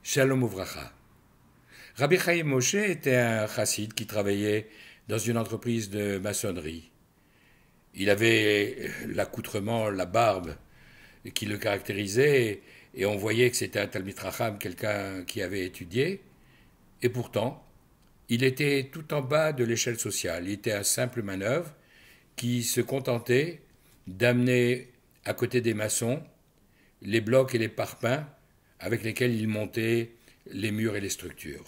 Shalom Uvracha. Rabbi Chaim Moshe était un chassid qui travaillait dans une entreprise de maçonnerie. Il avait l'accoutrement, la barbe qui le caractérisait, et on voyait que c'était un Talmid Chacham, quelqu'un qui avait étudié, et pourtant, il était tout en bas de l'échelle sociale. Il était un simple manœuvre qui se contentait d'amener à côté des maçons les blocs et les parpaings avec lesquels il montait les murs et les structures.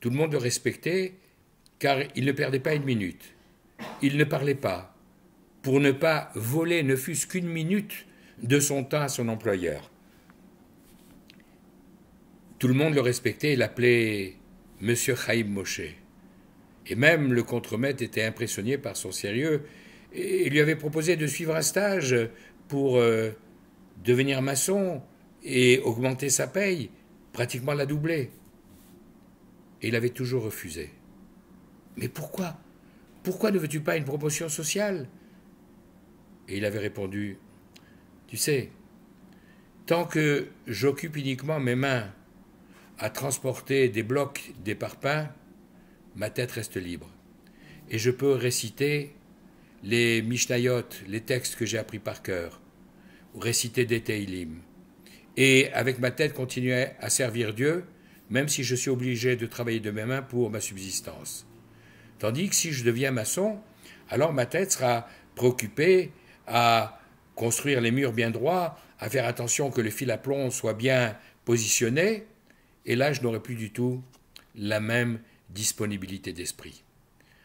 Tout le monde le respectait car il ne perdait pas une minute. Il ne parlait pas pour ne pas voler ne fût-ce qu'une minute de son temps à son employeur. Tout le monde le respectait et l'appelait Monsieur Chaim Moshe. Et même le contremaître était impressionné par son sérieux et lui avait proposé de suivre un stage pour devenir maçon et augmenter sa paye, pratiquement la doubler. Et il avait toujours refusé. Mais pourquoi? Pourquoi ne veux-tu pas une promotion sociale? Et il avait répondu, tu sais, tant que j'occupe uniquement mes mains à transporter des blocs, des parpaings, ma tête reste libre. Et je peux réciter les Mishnayot, les textes que j'ai appris par cœur, ou réciter des Teilim. Et avec ma tête continuer à servir Dieu, même si je suis obligé de travailler de mes mains pour ma subsistance. Tandis que si je deviens maçon, alors ma tête sera préoccupée à construire les murs bien droits, à faire attention que le fil à plomb soit bien positionné, et là je n'aurai plus du tout la même disponibilité d'esprit.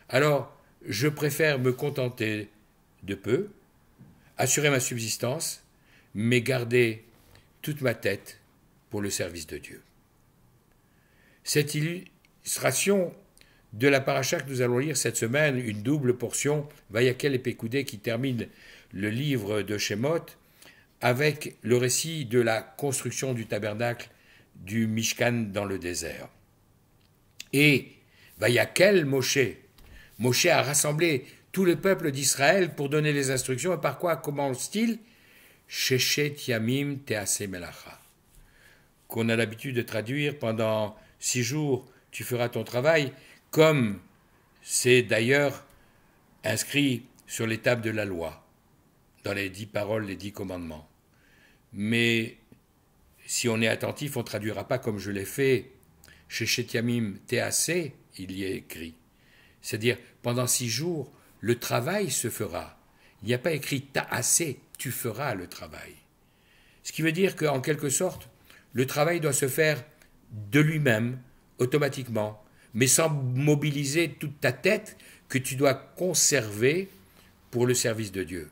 Alors, je préfère me contenter de peu, assurer ma subsistance, mais garder toute ma tête pour le service de Dieu. Cette illustration de la paracha que nous allons lire cette semaine, une double portion, Vayakel et Pécoudé, qui termine le livre de Shemot, avec le récit de la construction du tabernacle du Mishkan dans le désert. Et Vayakel Moshe, Moshe a rassemblé tout le peuple d'Israël pour donner les instructions, et par quoi commence-t-il? Sheshet Yamim Tease Melacha, qu'on a l'habitude de traduire pendant 6 jours, tu feras ton travail, comme c'est d'ailleurs inscrit sur les tables de la loi, dans les 10 paroles, les 10 commandements. Mais si on est attentif, on ne traduira pas comme je l'ai fait, Sheshet Yamim Tease, il y est écrit. C'est-à-dire, pendant 6 jours, le travail se fera. Il n'y a pas écrit Ta'ase, tu feras le travail. Ce qui veut dire qu'en quelque sorte, le travail doit se faire de lui-même, automatiquement, mais sans mobiliser toute ta tête que tu dois conserver pour le service de Dieu.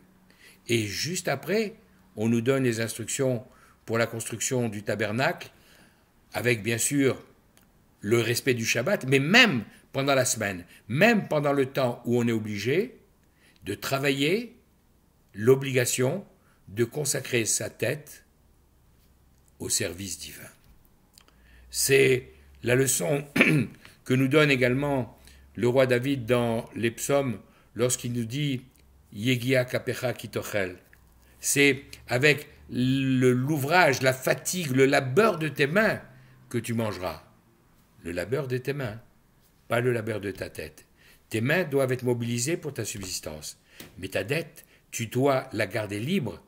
Et juste après, on nous donne les instructions pour la construction du tabernacle, avec bien sûr le respect du Shabbat, mais même pendant la semaine, même pendant le temps où on est obligé de travailler, l'obligation de consacrer sa tête au service divin. C'est la leçon que nous donne également le roi David dans les psaumes lorsqu'il nous dit Yegia kapecha kitochel. C'est avec l'ouvrage, la fatigue, le labeur de tes mains que tu mangeras. Le labeur de tes mains, pas le labeur de ta tête. Tes mains doivent être mobilisées pour ta subsistance. Mais ta dette, tu dois la garder libre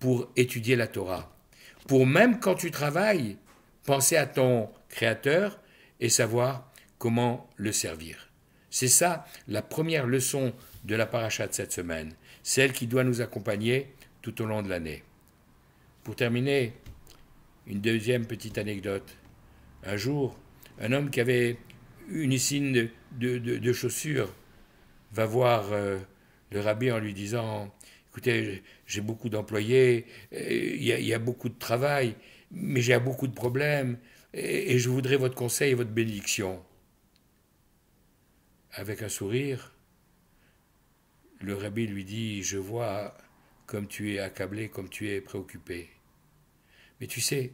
pour étudier la Torah. Pour même quand tu travailles, penser à ton Créateur et savoir comment le servir. C'est ça la première leçon de la paracha de cette semaine, celle qui doit nous accompagner tout au long de l'année. Pour terminer, une deuxième petite anecdote. Un jour, un homme qui avait une usine de chaussures va voir le rabbi en lui disant « Écoutez, j'ai beaucoup d'employés, il y a beaucoup de travail, mais j'ai beaucoup de problèmes, et je voudrais votre conseil et votre bénédiction. » Avec un sourire, le rabbi lui dit « Je vois comme tu es accablé, comme tu es préoccupé. Mais tu sais,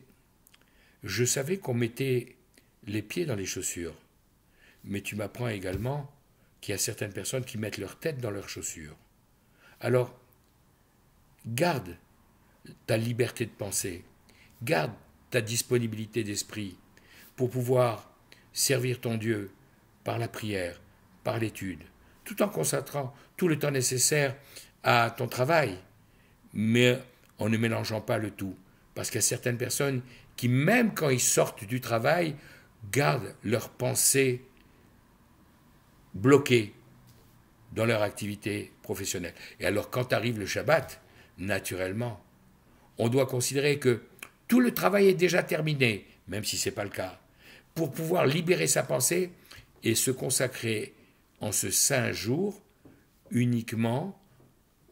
je savais qu'on mettait les pieds dans les chaussures, mais tu m'apprends également qu'il y a certaines personnes qui mettent leur tête dans leurs chaussures. Alors, garde ta liberté de penser, garde ta disponibilité d'esprit pour pouvoir servir ton Dieu par la prière, par l'étude, tout en consacrant tout le temps nécessaire à ton travail, mais en ne mélangeant pas le tout. Parce qu'il y a certaines personnes qui, même quand ils sortent du travail, gardent leurs pensées bloquées dans leur activité professionnelle. Et alors, quand arrive le Shabbat, naturellement, on doit considérer que tout le travail est déjà terminé, même si ce n'est pas le cas, pour pouvoir libérer sa pensée et se consacrer en ce saint jour uniquement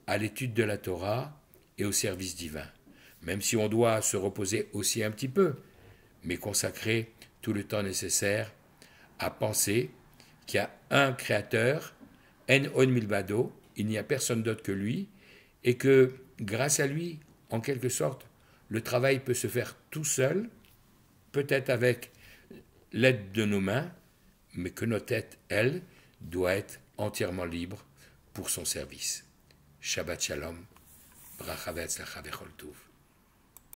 à l'étude de la Torah et au service divin. Même si on doit se reposer aussi un petit peu, mais consacrer tout le temps nécessaire à penser qu'il y a un créateur, En On Milvado, il n'y a personne d'autre que lui, et que grâce à lui, en quelque sorte, le travail peut se faire tout seul, peut-être avec l'aide de nos mains, mais que notre tête, elle, doit être entièrement libre pour son service. Shabbat Shalom, Bracha Ve'atzlacha Bechol Tov.